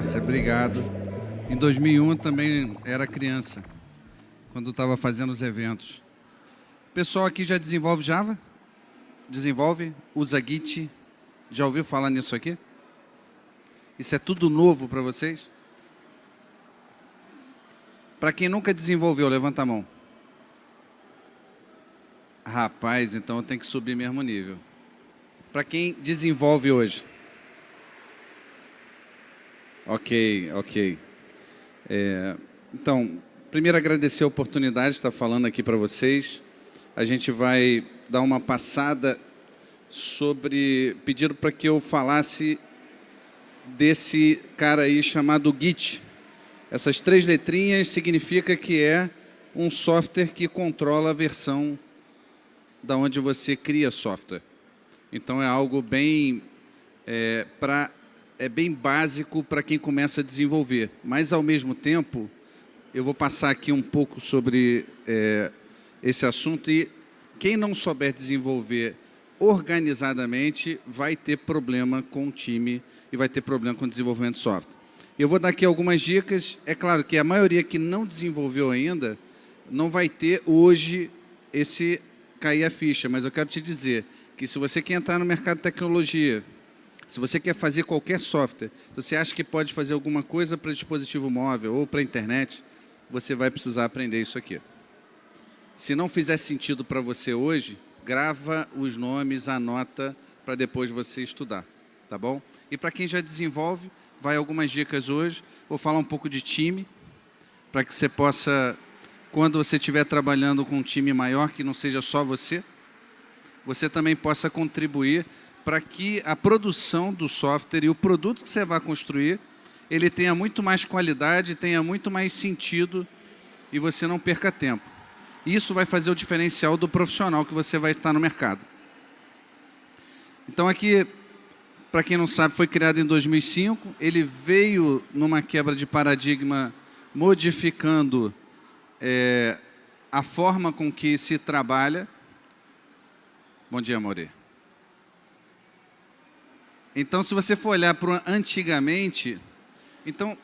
Marcelo, obrigado. Em 2001 também era criança, quando estava fazendo os eventos. O pessoal aqui já desenvolve Java? Desenvolve? Usa Git? Já ouviu falar nisso aqui? Isso é tudo novo para vocês? Para quem nunca desenvolveu, levanta a mão. Rapaz, então eu tenho que subir mesmo nível. Para quem desenvolve hoje? Ok. Então, primeiro agradecer a oportunidade de estar falando aqui para vocês. A gente vai dar uma passada sobre... Pediram para que eu falasse desse cara aí chamado Git. Essas 3 letrinhas significa que é um software que controla a versão da onde você cria software. Então é algo bem bem básico para quem começa a desenvolver. Mas ao mesmo tempo, eu vou passar aqui um pouco sobre esse assunto e quem não souber desenvolver organizadamente vai ter problema com o time e vai ter problema com o desenvolvimento de software. Eu vou dar aqui algumas dicas. É claro que a maioria que não desenvolveu ainda não vai ter hoje esse cair a ficha, mas eu quero te dizer que se você quer entrar no mercado de tecnologia, se você quer fazer qualquer software, se você acha que pode fazer alguma coisa para dispositivo móvel ou para a internet, você vai precisar aprender isso aqui. Se não fizer sentido para você hoje, grava os nomes, anota para depois você estudar, tá bom? E para quem já desenvolve, vai algumas dicas hoje. Vou falar um pouco de time, para que você possa, quando você estiver trabalhando com um time maior, que não seja só você também possa contribuir para que a produção do software e o produto que você vai construir, ele tenha muito mais qualidade, tenha muito mais sentido e você não perca tempo. Isso vai fazer o diferencial do profissional que você vai estar no mercado. Então aqui, para quem não sabe, foi criado em 2005. Ele veio numa quebra de paradigma, modificando a forma com que se trabalha. Bom dia, Amore. Então, se você for olhar para antigamente, então,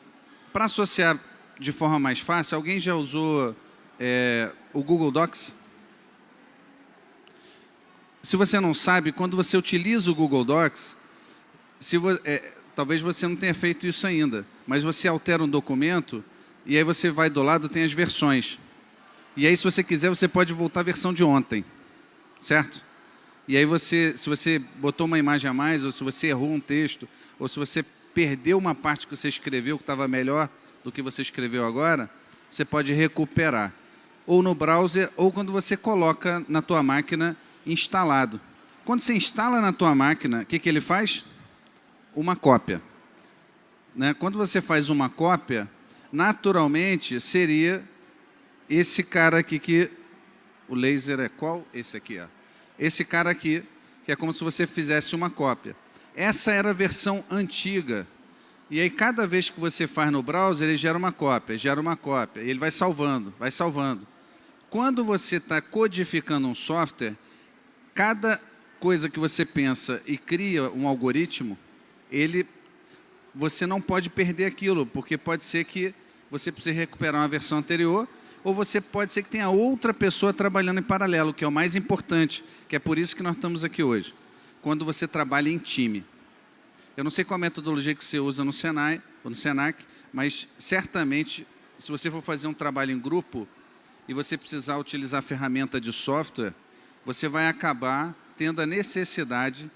para associar de forma mais fácil, alguém já usou o Google Docs? Se você não sabe, quando você utiliza o Google Docs, talvez você não tenha feito isso ainda, mas você altera um documento e aí você vai do lado, tem as versões. E aí, se você quiser, você pode voltar à versão de ontem, certo? E aí, se você botou uma imagem a mais, ou se você errou um texto, ou se você perdeu uma parte que você escreveu que estava melhor do que você escreveu agora, você pode recuperar. Ou no browser, ou quando você coloca na tua máquina instalado. Quando você instala na tua máquina, o que ele faz? Uma cópia. Né? Quando você faz uma cópia, naturalmente seria esse cara aqui que... O laser é qual? Esse aqui, ó. Esse cara aqui, que é como se você fizesse uma cópia. Essa era a versão antiga. E aí, cada vez que você faz no browser, ele gera uma cópia, e ele vai salvando, vai salvando. Quando você está codificando um software, cada coisa que você pensa e cria um algoritmo, você não pode perder aquilo, porque pode ser que você precise recuperar uma versão anterior, ou você pode ser que tenha outra pessoa trabalhando em paralelo, que é o mais importante, que é por isso que nós estamos aqui hoje, quando você trabalha em time. Eu não sei qual a metodologia que você usa no Senai ou no Senac, mas certamente, se você for fazer um trabalho em grupo e você precisar utilizar a ferramenta de software, você vai acabar tendo a necessidade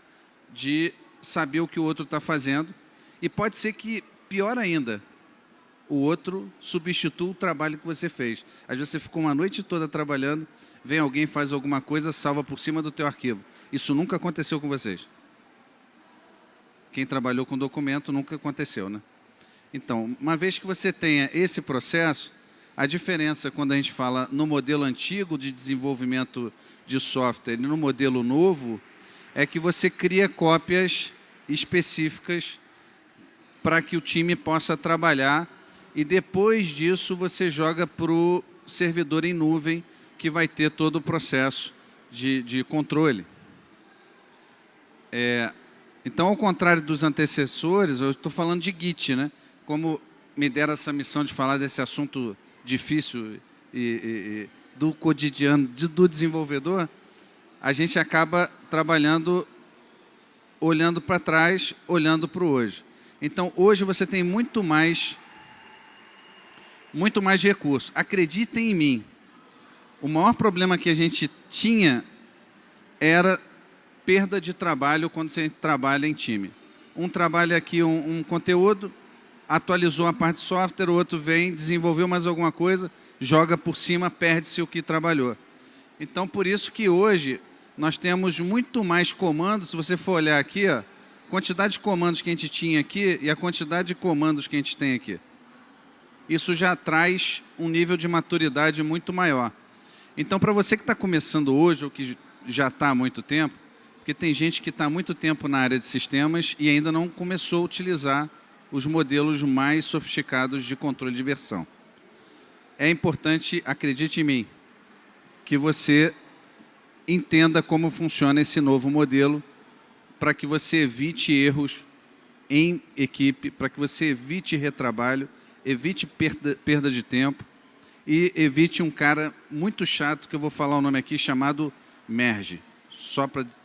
de saber o que o outro está fazendo, e pode ser que, pior ainda, o outro substitua o trabalho que você fez. Às vezes você ficou uma noite toda trabalhando, vem alguém, faz alguma coisa, salva por cima do teu arquivo. Isso nunca aconteceu com vocês. Quem trabalhou com documento nunca aconteceu, né? Então, uma vez que você tenha esse processo, a diferença quando a gente fala no modelo antigo de desenvolvimento de software e no modelo novo, é que você cria cópias específicas para que o time possa trabalhar. E depois disso, você joga para o servidor em nuvem, que vai ter todo o processo de controle. Então, ao contrário dos antecessores, eu estou falando de Git, né? Ao como me deram essa missão de falar desse assunto difícil do cotidiano do desenvolvedor, a gente acaba trabalhando, olhando para trás, olhando para o hoje. Então, hoje você tem muito mais recursos. Acreditem em mim. O maior problema que a gente tinha era perda de trabalho quando você trabalha em time. Um trabalha aqui um conteúdo, atualizou a parte de software, o outro vem, desenvolveu mais alguma coisa, joga por cima, perde-se o que trabalhou. Então, por isso que hoje nós temos muito mais comandos. Se você for olhar aqui, a quantidade de comandos que a gente tinha aqui e a quantidade de comandos que a gente tem aqui. Isso já traz um nível de maturidade muito maior. Então, para você que está começando hoje, ou que já está há muito tempo, porque tem gente que está há muito tempo na área de sistemas e ainda não começou a utilizar os modelos mais sofisticados de controle de versão. É importante, acredite em mim, que você entenda como funciona esse novo modelo para que você evite erros em equipe, para que você evite retrabalho, evite perda de tempo e evite um cara muito chato, que eu vou falar o nome aqui, chamado merge.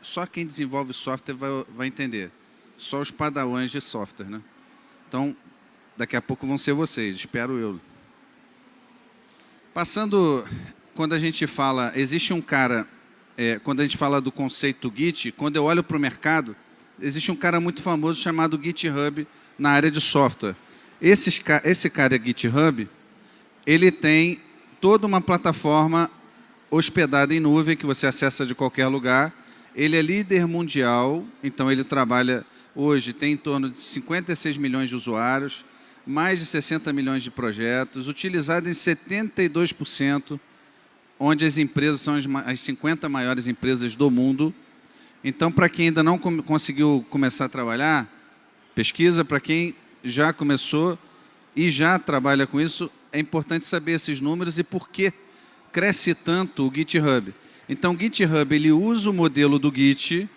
Só quem desenvolve software vai entender. Só os padawans de software, né? Então, daqui a pouco vão ser vocês, espero eu. Passando, quando a gente fala, existe um cara, quando a gente fala do conceito Git, quando eu olho para o mercado, existe um cara muito famoso chamado GitHub na área de software. Esse cara GitHub, ele tem toda uma plataforma hospedada em nuvem que você acessa de qualquer lugar. Ele é líder mundial, então ele trabalha hoje, tem em torno de 56 milhões de usuários, mais de 60 milhões de projetos, utilizado em 72%, onde as empresas são as 50 maiores empresas do mundo. Então, para quem ainda não conseguiu começar a trabalhar, pesquisa. Para quem já começou e já trabalha com isso, é importante saber esses números e por que cresce tanto o GitHub. Então, o GitHub ele usa o modelo do Git,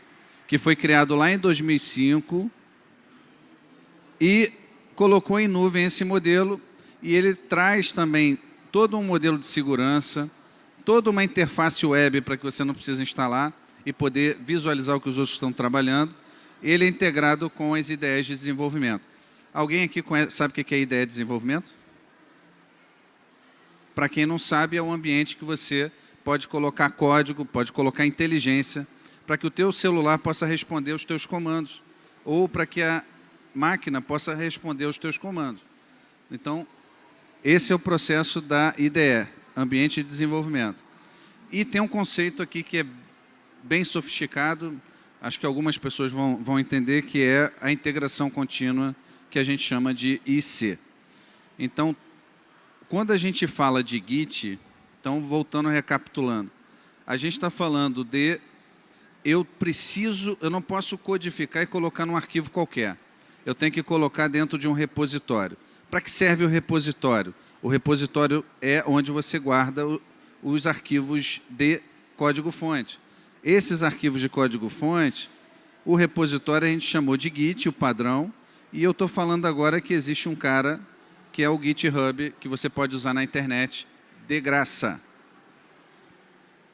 que foi criado lá em 2005, e colocou em nuvem esse modelo, e ele traz também todo um modelo de segurança, toda uma interface web para que você não precise instalar e poder visualizar o que os outros estão trabalhando. Ele é integrado com as ideias de desenvolvimento. Alguém aqui sabe o que é ideia de desenvolvimento? Para quem não sabe, é um ambiente que você pode colocar código, pode colocar inteligência, para que o teu celular possa responder os teus comandos, ou para que a máquina possa responder os teus comandos. Então, esse é o processo da IDE, Ambiente de Desenvolvimento. E tem um conceito aqui que é bem sofisticado, acho que algumas pessoas vão entender, que é a integração contínua, que a gente chama de IC. Então, quando a gente fala de Git, então, voltando, recapitulando, a gente está falando de eu não posso codificar e colocar num arquivo qualquer. Eu tenho que colocar dentro de um repositório. Para que serve o repositório? O repositório é onde você guarda os arquivos de código-fonte. Esses arquivos de código-fonte, o repositório a gente chamou de Git, o padrão, e eu estou falando agora que existe um cara que é o GitHub, que você pode usar na internet de graça.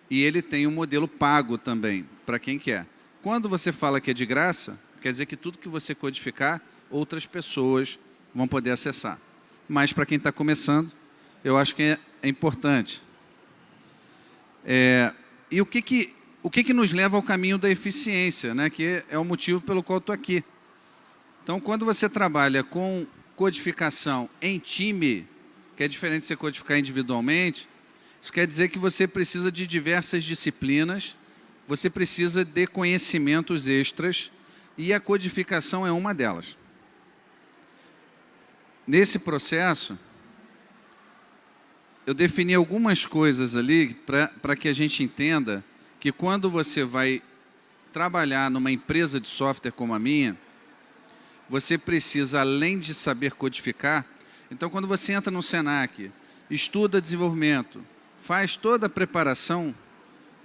E ele tem um modelo pago também, para quem quer. Quando você fala que é de graça, quer dizer que tudo que você codificar, outras pessoas vão poder acessar. Mas para quem está começando, eu acho que é importante. E o que nos leva ao caminho da eficiência, né? Que é o motivo pelo qual estou aqui. Então, quando você trabalha com codificação em time, que é diferente de você codificar individualmente, isso quer dizer que você precisa de diversas disciplinas, você precisa de conhecimentos extras, e a codificação é uma delas. Nesse processo, eu defini algumas coisas ali para que a gente entenda que quando você vai trabalhar numa empresa de software como a minha, você precisa, além de saber codificar, então quando você entra no Senac, estuda desenvolvimento, faz toda a preparação,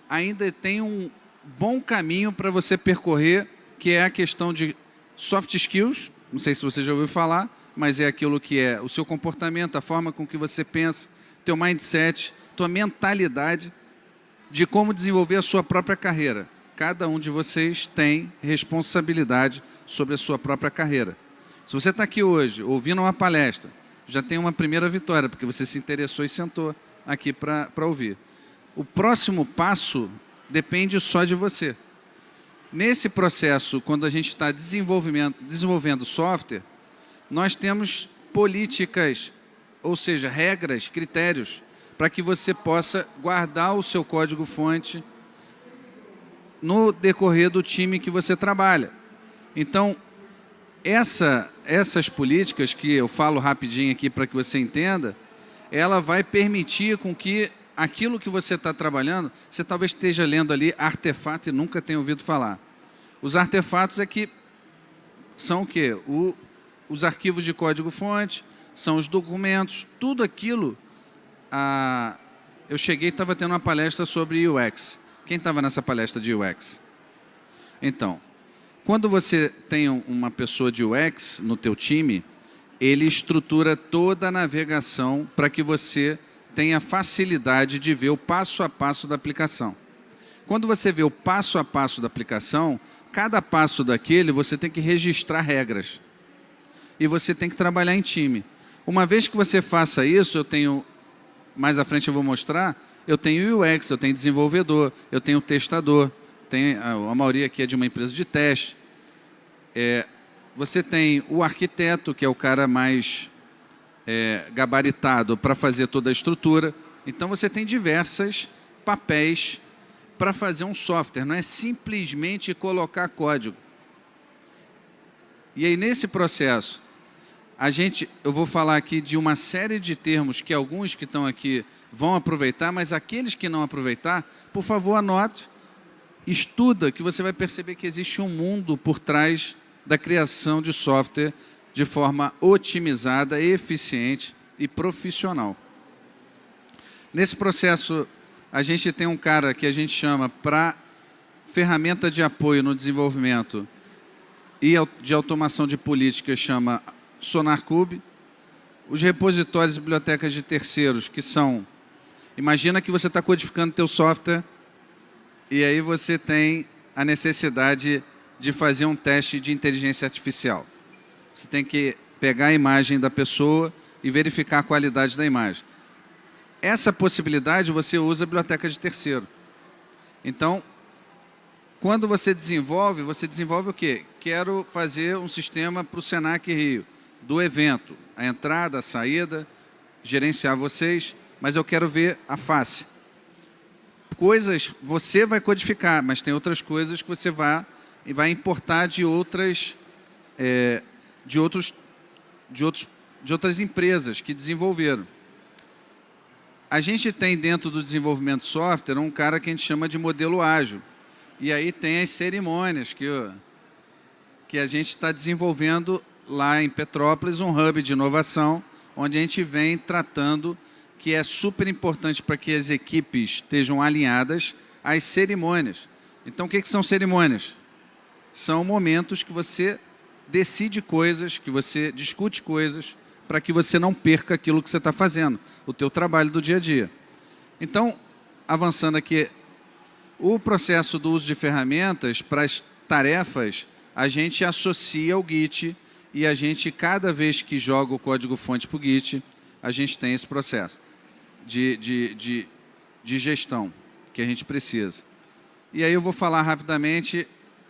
ainda tem um bom caminho para você percorrer, que é a questão de soft skills, não sei se você já ouviu falar, mas é aquilo que é o seu comportamento, a forma com que você pensa, teu mindset, tua mentalidade de como desenvolver a sua própria carreira. Cada um de vocês tem responsabilidade sobre a sua própria carreira. Se você está aqui hoje, ouvindo uma palestra, já tem uma primeira vitória, porque você se interessou e sentou aqui para ouvir. O próximo passo depende só de você. Nesse processo, quando a gente está desenvolvendo software, nós temos políticas, ou seja, regras, critérios, para que você possa guardar o seu código-fonte no decorrer do time que você trabalha. Então, essas políticas, que eu falo rapidinho aqui para que você entenda, ela vai permitir com que aquilo que você está trabalhando, você talvez esteja lendo ali artefato e nunca tenha ouvido falar. Os artefatos são o quê? Os arquivos de código-fonte, são os documentos, tudo aquilo. Eu cheguei e estava tendo uma palestra sobre UX. Quem estava nessa palestra de UX? Então, quando você tem uma pessoa de UX no teu time, ele estrutura toda a navegação para que você tenha facilidade de ver o passo a passo da aplicação. Quando você vê o passo a passo da aplicação, cada passo daquele você tem que registrar regras. E você tem que trabalhar em time. Uma vez que você faça isso, mais à frente eu vou mostrar, eu tenho UX, eu tenho desenvolvedor, eu tenho testador, a maioria aqui é de uma empresa de teste. Você tem o arquiteto, que é o cara mais gabaritado para fazer toda a estrutura. Então você tem diversos papéis para fazer um software, não é simplesmente colocar código. E aí nesse processo, eu vou falar aqui de uma série de termos que alguns que estão aqui vão aproveitar, mas aqueles que não aproveitar, por favor, anote, estuda, que você vai perceber que existe um mundo por trás da criação de software de forma otimizada, eficiente e profissional. Nesse processo, a gente tem um cara que a gente chama para ferramenta de apoio no desenvolvimento e de automação de políticas, chama SonarCube. Os repositórios e bibliotecas de terceiros, que são... Imagina que você está codificando teu software e aí você tem a necessidade de fazer um teste de inteligência artificial. Você tem que pegar a imagem da pessoa e verificar a qualidade da imagem. Essa possibilidade você usa a biblioteca de terceiro. Então, quando você desenvolve o quê? Quero fazer um sistema para o Senac Rio, do evento, a entrada, a saída, gerenciar vocês, mas eu quero ver a face. Coisas você vai codificar, mas tem outras coisas que você vai importar de outras empresas que desenvolveram. A gente tem dentro do desenvolvimento de software um cara que a gente chama de modelo ágil. E aí tem as cerimônias que a gente está desenvolvendo lá em Petrópolis, um hub de inovação, onde a gente vem tratando que é super importante para que as equipes estejam alinhadas às cerimônias. Então, o que são cerimônias? São momentos que você decide coisas, que você discute coisas, para que você não perca aquilo que você está fazendo, o teu trabalho do dia a dia. Então, avançando aqui, o processo do uso de ferramentas para as tarefas, a gente associa ao Git e a gente, cada vez que joga o código-fonte para o Git, a gente tem esse processo de gestão que a gente precisa. E aí eu vou falar rapidamente,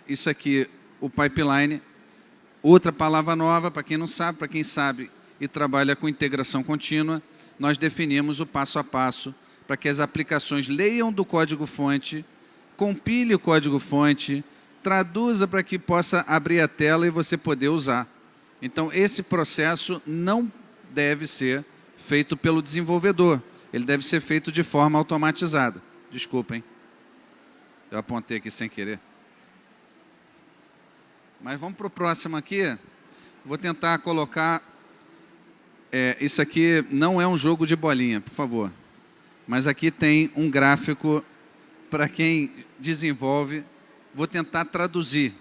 isso aqui, o pipeline, outra palavra nova, para quem não sabe, para quem sabe e trabalha com integração contínua, nós definimos o passo a passo para que as aplicações leiam do código-fonte, compile o código-fonte, traduza para que possa abrir a tela e você poder usar. Então, esse processo não deve ser feito pelo desenvolvedor, ele deve ser feito de forma automatizada. Desculpem, eu apontei aqui sem querer. Mas vamos para o próximo aqui. Vou tentar colocar... isso aqui não é um jogo de bolinha, por favor. Mas aqui tem um gráfico para quem desenvolve. Vou tentar traduzir.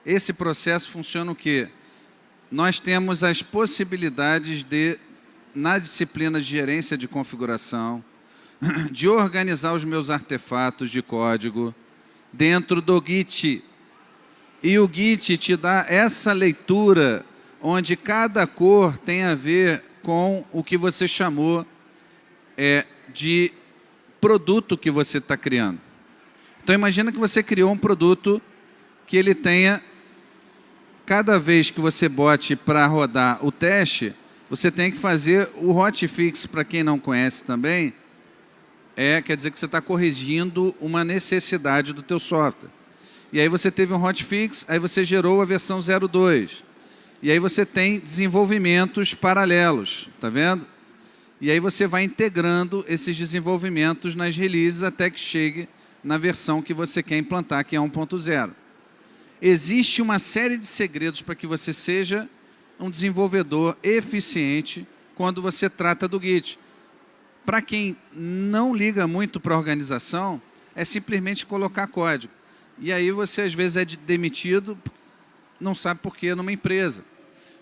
Esse processo funciona o quê? nós temos as possibilidades de, na disciplina de gerência de configuração, de organizar os meus artefatos de código dentro do Git. E o Git te dá essa leitura onde cada cor tem a ver com o que você chamou de produto que você está criando. Então imagina que você criou um produto que ele tenha, cada vez que você bote para rodar o teste, você tem que fazer o hotfix, para quem não conhece também, quer dizer que você está corrigindo uma necessidade do teu software. E aí você teve um hotfix, aí você gerou a versão 02. E aí você tem desenvolvimentos paralelos, tá vendo? E aí você vai integrando esses desenvolvimentos nas releases até que chegue na versão que você quer implantar, que é 1.0. Existe uma série de segredos para que você seja um desenvolvedor eficiente quando você trata do Git. Para quem não liga muito para a organização, é simplesmente colocar código. E aí você às vezes é demitido, não sabe por quê numa empresa.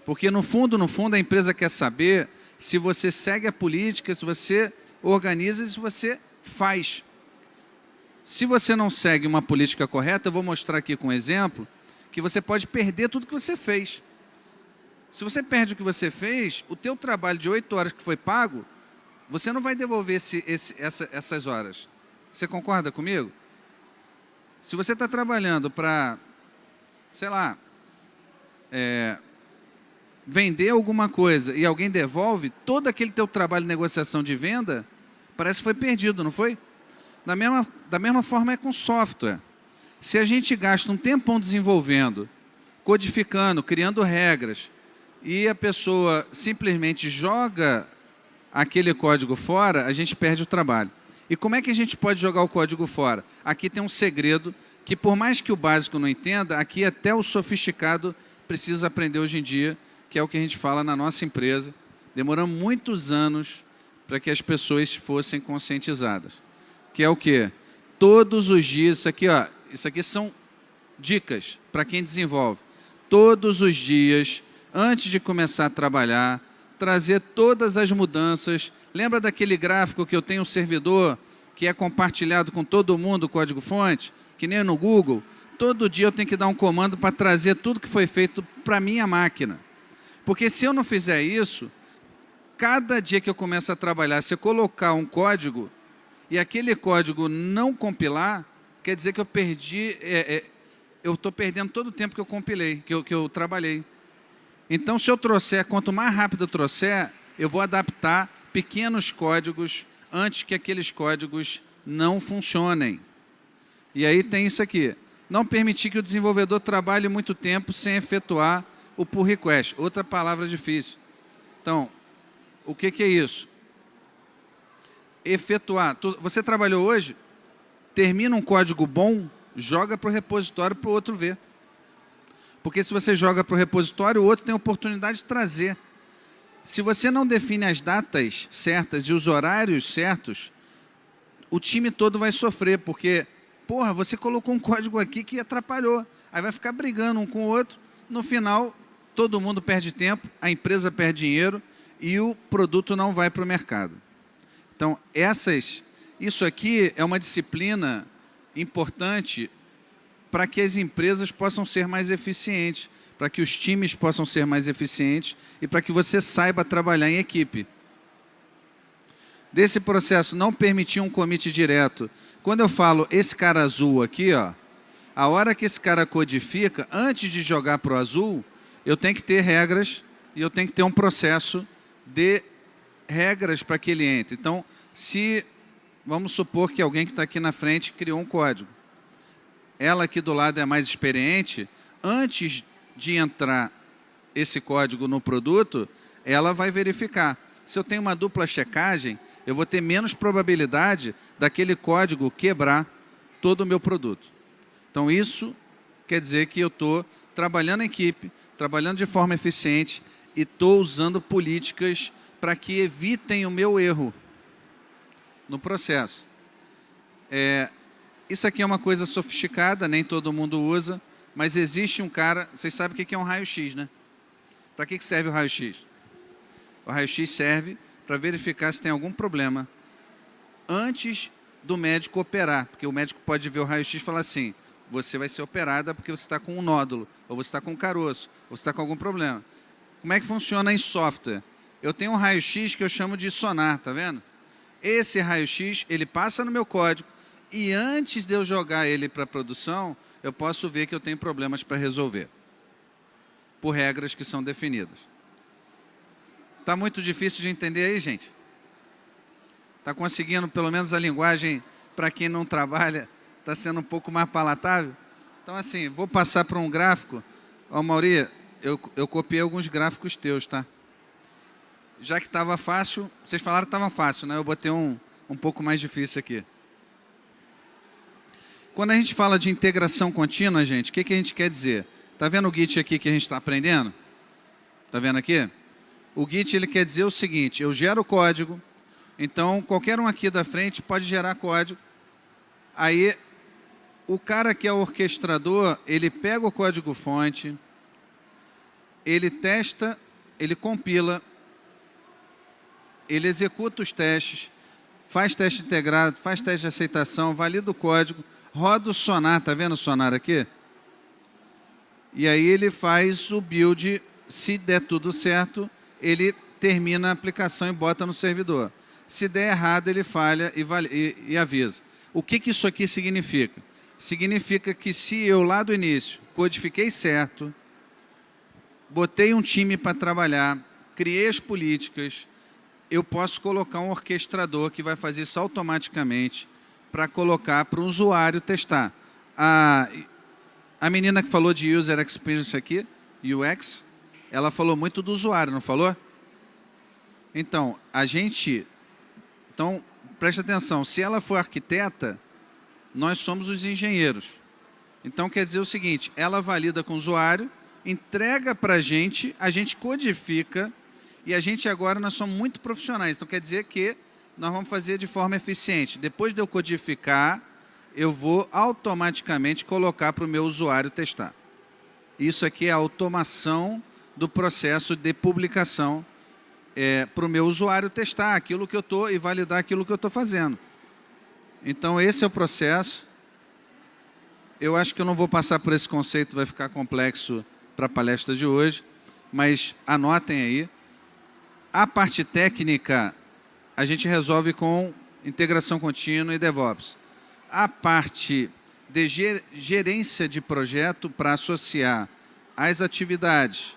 Porque no fundo, a empresa quer saber se você segue a política, se você organiza e se você faz. Se você não segue uma política correta, eu vou mostrar aqui com um exemplo, que você pode perder tudo que você fez. Se você perde o que você fez, o teu trabalho de 8 horas que foi pago, você não vai devolver essas horas. Você concorda comigo? Se você está trabalhando para, sei lá, vender alguma coisa e alguém devolve, todo aquele teu trabalho de negociação de venda, parece que foi perdido, não foi? Da mesma forma é com software. Se a gente gasta um tempão desenvolvendo, codificando, criando regras, e a pessoa simplesmente joga aquele código fora, a gente perde o trabalho. E como é que a gente pode jogar o código fora? Aqui tem um segredo que, por mais que o básico não entenda, aqui até o sofisticado precisa aprender hoje em dia, que é o que a gente fala na nossa empresa. Demoramos muitos anos para que as pessoas fossem conscientizadas. Que é o quê? Todos os dias, isso aqui são dicas para quem desenvolve. Todos os dias, antes de começar a trabalhar, trazer todas as mudanças. Lembra daquele gráfico que eu tenho um servidor que é compartilhado com todo mundo, o código-fonte, que nem no Google? Todo dia eu tenho que dar um comando para trazer tudo que foi feito para a minha máquina. Porque se eu não fizer isso, cada dia que eu começo a trabalhar, se eu colocar um código e aquele código não compilar, quer dizer que eu perdi, eu estou perdendo todo o tempo que eu compilei, que eu trabalhei. Então, se eu trouxer, quanto mais rápido eu trouxer, eu vou adaptar pequenos códigos antes que aqueles códigos não funcionem. E aí tem isso aqui. Não permitir que o desenvolvedor trabalhe muito tempo sem efetuar o pull request. Outra palavra difícil. Então, o que é isso? Efetuar. Você trabalhou hoje, termina um código bom, joga para o repositório para o outro ver. Porque se você joga para o repositório, o outro tem a oportunidade de trazer. Se você não define as datas certas e os horários certos, o time todo vai sofrer, porque, porra, você colocou um código aqui que atrapalhou. Aí vai ficar brigando um com o outro. No final, todo mundo perde tempo, a empresa perde dinheiro e o produto não vai para o mercado. Então, isso aqui é uma disciplina importante para que as empresas possam ser mais eficientes, para que os times possam ser mais eficientes e para que você saiba trabalhar em equipe. Desse processo, não permitir um commit direto. Quando eu falo esse cara azul aqui, a hora que esse cara codifica, antes de jogar para o azul, eu tenho que ter regras e eu tenho que ter um processo de regras para que ele entre. Então, vamos supor que alguém que está aqui na frente criou um código. Ela aqui do lado é mais experiente, antes de entrar esse código no produto, ela vai verificar. Se eu tenho uma dupla checagem, eu vou ter menos probabilidade daquele código quebrar todo o meu produto. Então isso quer dizer que eu estou trabalhando em equipe, trabalhando de forma eficiente e estou usando políticas para que evitem o meu erro no processo. Isso aqui é uma coisa sofisticada, nem todo mundo usa, mas existe um cara, vocês sabem o que é um raio-x, né? Para que serve o raio-x? O raio-x serve para verificar se tem algum problema antes do médico operar, porque o médico pode ver o raio-x e falar assim, você vai ser operada porque você está com um nódulo, ou você está com um caroço, ou você está com algum problema. Como é que funciona em software? Eu tenho um raio-x que eu chamo de sonar, tá vendo? Esse raio-x, ele passa no meu código e antes de eu jogar ele para produção, eu posso ver que eu tenho problemas para resolver, por regras que são definidas. Está muito difícil de entender aí, gente? Está conseguindo, pelo menos a linguagem, para quem não trabalha, está sendo um pouco mais palatável? Então, assim, vou passar para um gráfico. Ó, Mauri, eu copiei alguns gráficos teus, tá? Já que estava fácil, vocês falaram que estava fácil, né? Eu botei um pouco mais difícil aqui. Quando a gente fala de integração contínua, gente, o que a gente quer dizer? Está vendo o Git aqui que a gente está aprendendo? Está vendo aqui? O Git, ele quer dizer o seguinte, eu gero código, então qualquer um aqui da frente pode gerar código, aí o cara que é o orquestrador, ele pega o código-fonte, ele testa, ele compila, ele executa os testes, faz teste integrado, faz teste de aceitação, valida o código, roda o sonar, tá vendo o sonar aqui? E aí ele faz o build, se der tudo certo, ele termina a aplicação e bota no servidor. Se der errado, ele falha e avisa. O que isso aqui significa? Significa que se eu lá do início codifiquei certo, botei um time para trabalhar, criei as políticas, eu posso colocar um orquestrador que vai fazer isso automaticamente para colocar para o usuário testar. A menina que falou de User Experience aqui, UX, ela falou muito do usuário, não falou? Então, preste atenção, se ela for arquiteta, nós somos os engenheiros. Então, quer dizer o seguinte, ela valida com o usuário, entrega para a gente codifica, e a gente agora, nós somos muito profissionais. Então, quer dizer que nós vamos fazer de forma eficiente. Depois de eu codificar, eu vou automaticamente colocar para o meu usuário testar. Isso aqui é a automação do processo de publicação para o meu usuário testar aquilo que eu estou e validar aquilo que eu estou fazendo. Então, esse é o processo. Eu acho que eu não vou passar por esse conceito, vai ficar complexo para a palestra de hoje, mas anotem aí. A parte técnica, a gente resolve com integração contínua e DevOps. A parte de gerência de projeto para associar as atividades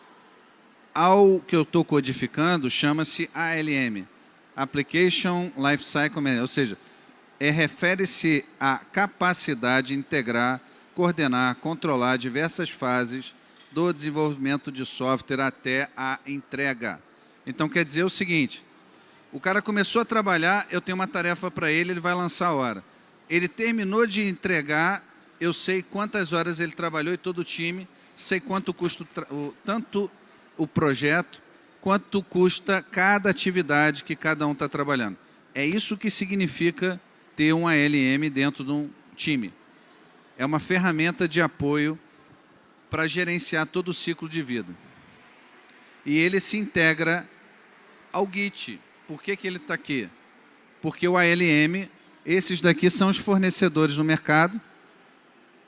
ao que eu estou codificando, chama-se ALM, Application Lifecycle Management, ou seja, refere-se à capacidade de integrar, coordenar, controlar diversas fases do desenvolvimento de software até a entrega. Então, quer dizer o seguinte, o cara começou a trabalhar, eu tenho uma tarefa para ele, ele vai lançar a hora. Ele terminou de entregar, eu sei quantas horas ele trabalhou e todo o time, sei quanto custa tanto o projeto, quanto custa cada atividade que cada um está trabalhando. É isso que significa ter um ALM dentro de um time. É uma ferramenta de apoio para gerenciar todo o ciclo de vida. E ele se integra ao Git. Por que ele está aqui? Porque o ALM, esses daqui são os fornecedores no mercado.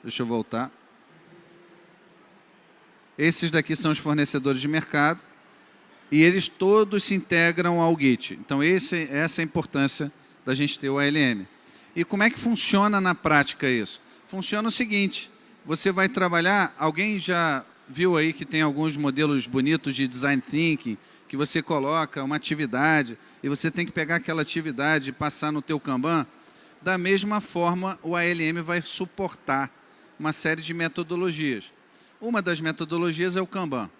Deixa eu voltar. Esses daqui são os fornecedores de mercado. E eles todos se integram ao Git. Então, essa é a importância da gente ter o ALM. E como é que funciona na prática isso? Funciona o seguinte, você vai trabalhar, alguém já viu aí que tem alguns modelos bonitos de Design Thinking, que você coloca uma atividade e você tem que pegar aquela atividade e passar no teu Kanban? Da mesma forma, o ALM vai suportar uma série de metodologias. Uma das metodologias é o Kanban.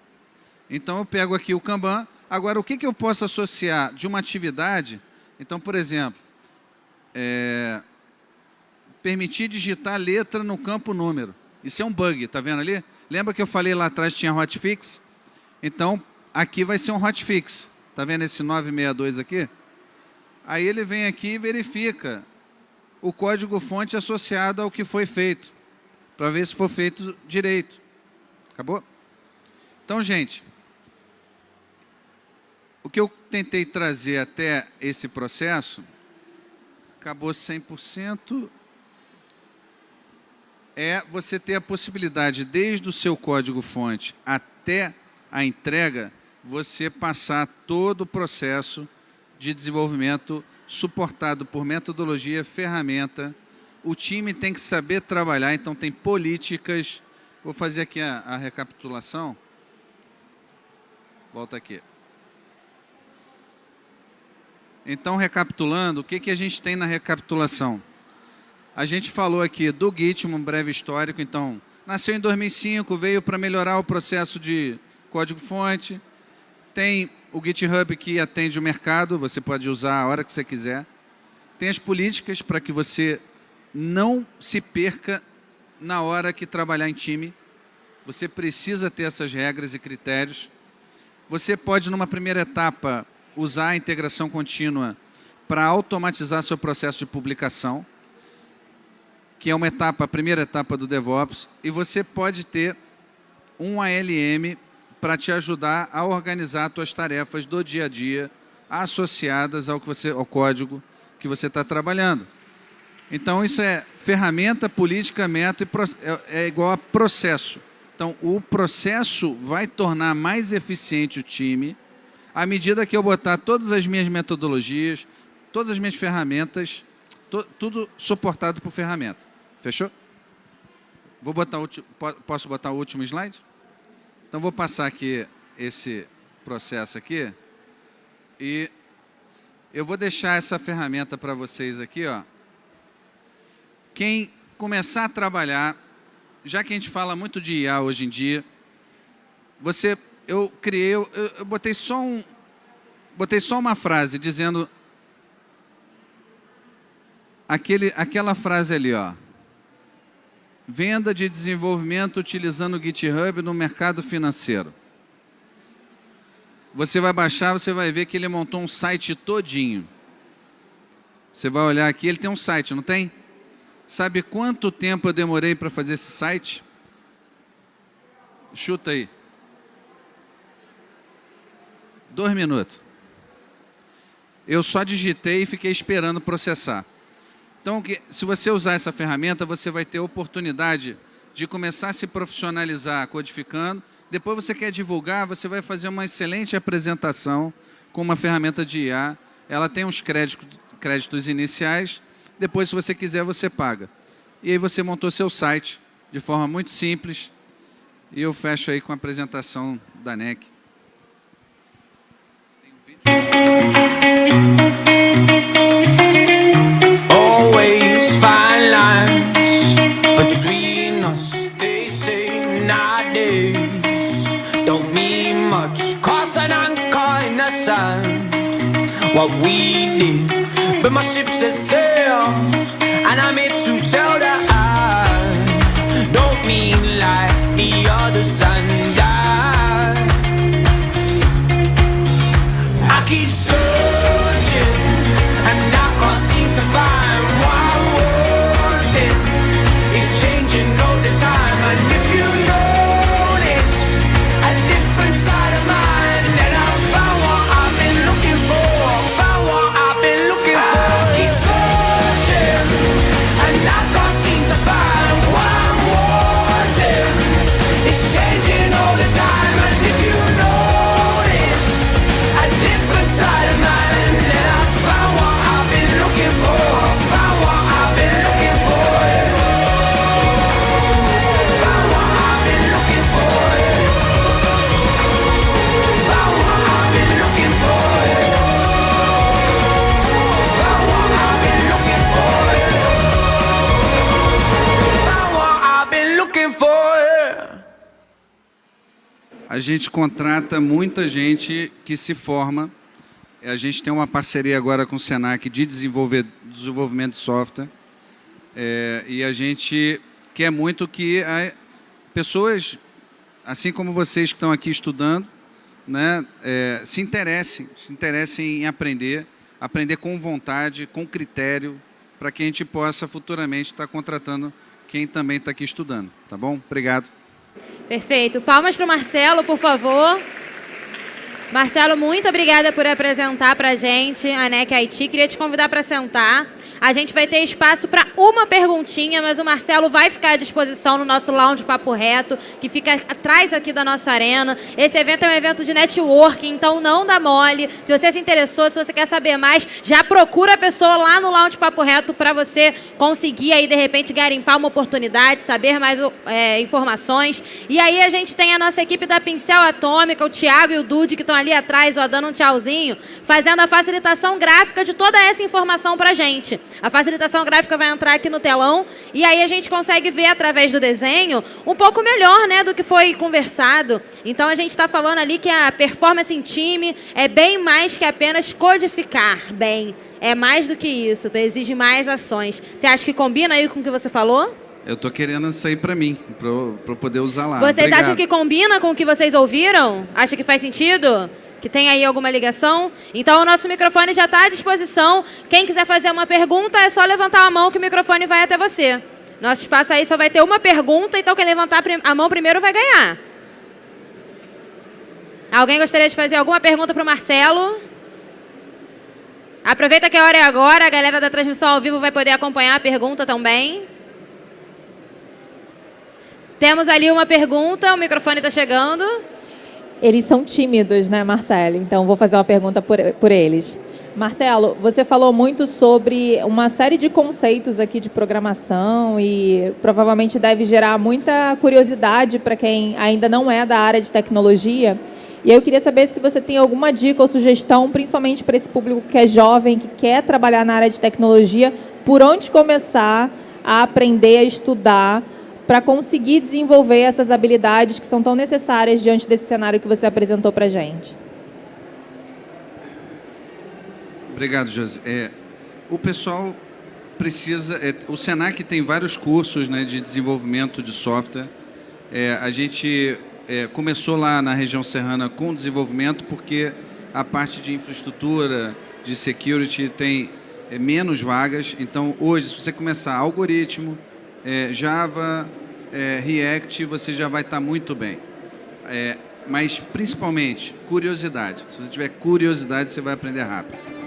Então, eu pego aqui o Kanban. Agora, o que eu posso associar de uma atividade? Então, por exemplo, permitir digitar letra no campo número. Isso é um bug, tá vendo ali? Lembra que eu falei lá atrás que tinha hotfix? Então, aqui vai ser um hotfix. Tá vendo esse 962 aqui? Aí ele vem aqui e verifica o código-fonte associado ao que foi feito, para ver se foi feito direito. Acabou? Então, gente, O que eu tentei trazer até esse processo, acabou 100%, é você ter a possibilidade, desde o seu código-fonte até a entrega, você passar todo o processo de desenvolvimento suportado por metodologia, ferramenta. O time tem que saber trabalhar, então tem políticas. Vou fazer aqui a recapitulação. Volta aqui. Então, recapitulando, o que a gente tem na recapitulação? A gente falou aqui do Git, um breve histórico. Então, nasceu em 2005, veio para melhorar o processo de código-fonte. Tem o GitHub que atende o mercado, você pode usar a hora que você quiser. Tem as políticas para que você não se perca na hora que trabalhar em time. Você precisa ter essas regras e critérios. Você pode, numa primeira etapa, usar a integração contínua para automatizar seu processo de publicação, que é uma etapa, a primeira etapa do DevOps, e você pode ter um ALM para te ajudar a organizar as suas tarefas do dia a dia associadas ao código que você está trabalhando. Então, isso é ferramenta, política, método, é igual a processo. Então, o processo vai tornar mais eficiente o time à medida que eu botar todas as minhas metodologias, todas as minhas ferramentas, tudo suportado por ferramenta. Fechou? Posso botar o último slide? Então, vou passar aqui esse processo aqui e eu vou deixar essa ferramenta para vocês aqui, ó. Quem começar a trabalhar, já que a gente fala muito de IA hoje em dia, eu botei só uma frase dizendo aquela frase ali, ó. Venda de desenvolvimento utilizando o GitHub no mercado financeiro. Você vai baixar, você vai ver que ele montou um site todinho. Você vai olhar aqui, ele tem um site, não tem? Sabe quanto tempo eu demorei para fazer esse site? Chuta aí. 2 minutos. Eu só digitei e fiquei esperando processar. Então, se você usar essa ferramenta, você vai ter a oportunidade de começar a se profissionalizar codificando. Depois você quer divulgar, você vai fazer uma excelente apresentação com uma ferramenta de IA. Ela tem uns créditos iniciais. Depois, se você quiser, você paga. E aí você montou seu site de forma muito simples. E eu fecho aí com a apresentação da NEC. Always fine lines between us, they say nowadays don't mean much. Cause an anchor in the sand, what we did. But my ship says sail, and I'm here to tell that I don't mean like the others, and I keep searching, and I can't seem to find what I wanted. It's changing all the time, and if you notice a different side of mine, then I found what I've been looking for. Found what I've been looking for. I keep searching, and I can't seem to find what I wanted. It's changing all the time, and if you notice a different side of mine, then I found what I've been looking for. Found what I've been looking for. Found what I've been looking for. Found what I've been looking for. Found what I've been looking for. Found what I've been looking for. A gente contrata muita gente que se forma. A gente tem uma parceria agora com o Senac de desenvolvimento de software. E a gente quer muito que pessoas, assim como vocês que estão aqui estudando, né, se interessem em aprender com vontade, com critério, para que a gente possa futuramente estar contratando quem também está aqui estudando. Tá bom? Obrigado. Perfeito. Palmas para o Marcelo, por favor. Marcelo, muito obrigada por apresentar para a gente a NEC IT. Queria te convidar para sentar. A gente vai ter espaço para uma perguntinha, mas o Marcelo vai ficar à disposição no nosso lounge Papo Reto, que fica atrás aqui da nossa arena. Esse evento é um evento de networking, então não dá mole. Se você se interessou, se você quer saber mais, já procura a pessoa lá no lounge Papo Reto para você conseguir aí, de repente, garimpar uma oportunidade, saber mais informações. E aí a gente tem a nossa equipe da Pincel Atômica, o Thiago e o Dude, que estão ali atrás, ó, dando um tchauzinho, fazendo a facilitação gráfica de toda essa informação pra gente. A facilitação gráfica vai entrar aqui no telão e aí a gente consegue ver através do desenho um pouco melhor, né, do que foi conversado. Então a gente está falando ali que a performance em time é bem mais que apenas codificar bem. É mais do que isso, exige mais ações. Você acha que combina aí com o que você falou? Eu tô querendo isso aí para mim, para eu poder usar lá. Vocês Obrigado. acham que combina com o que vocês ouviram? Acha que faz sentido? Que tem aí alguma ligação? Então o nosso microfone já está à disposição. Quem quiser fazer uma pergunta é só levantar a mão que o microfone vai até você. Nosso espaço aí só vai ter uma pergunta, então quem levantar a mão primeiro vai ganhar. Alguém gostaria de fazer alguma pergunta para o Marcelo? Aproveita que a hora é agora, a galera da transmissão ao vivo vai poder acompanhar a pergunta também. Temos ali uma pergunta, o microfone está chegando. Eles são tímidos, né, Marcelo? Então, vou fazer uma pergunta por eles. Marcelo, você falou muito sobre uma série de conceitos aqui de programação e provavelmente deve gerar muita curiosidade para quem ainda não é da área de tecnologia. E aí eu queria saber se você tem alguma dica ou sugestão, principalmente para esse público que é jovem, que quer trabalhar na área de tecnologia, por onde começar a aprender, a estudar, para conseguir desenvolver essas habilidades que são tão necessárias diante desse cenário que você apresentou para a gente. Obrigado, José. O pessoal precisa... o Senac tem vários cursos, né, de desenvolvimento de software. A gente começou lá na região serrana com desenvolvimento porque a parte de infraestrutura, de security, tem menos vagas. Então, hoje, se você começar algoritmo, Java, React, você já vai estar muito bem. Mas, principalmente, curiosidade. Se você tiver curiosidade, você vai aprender rápido.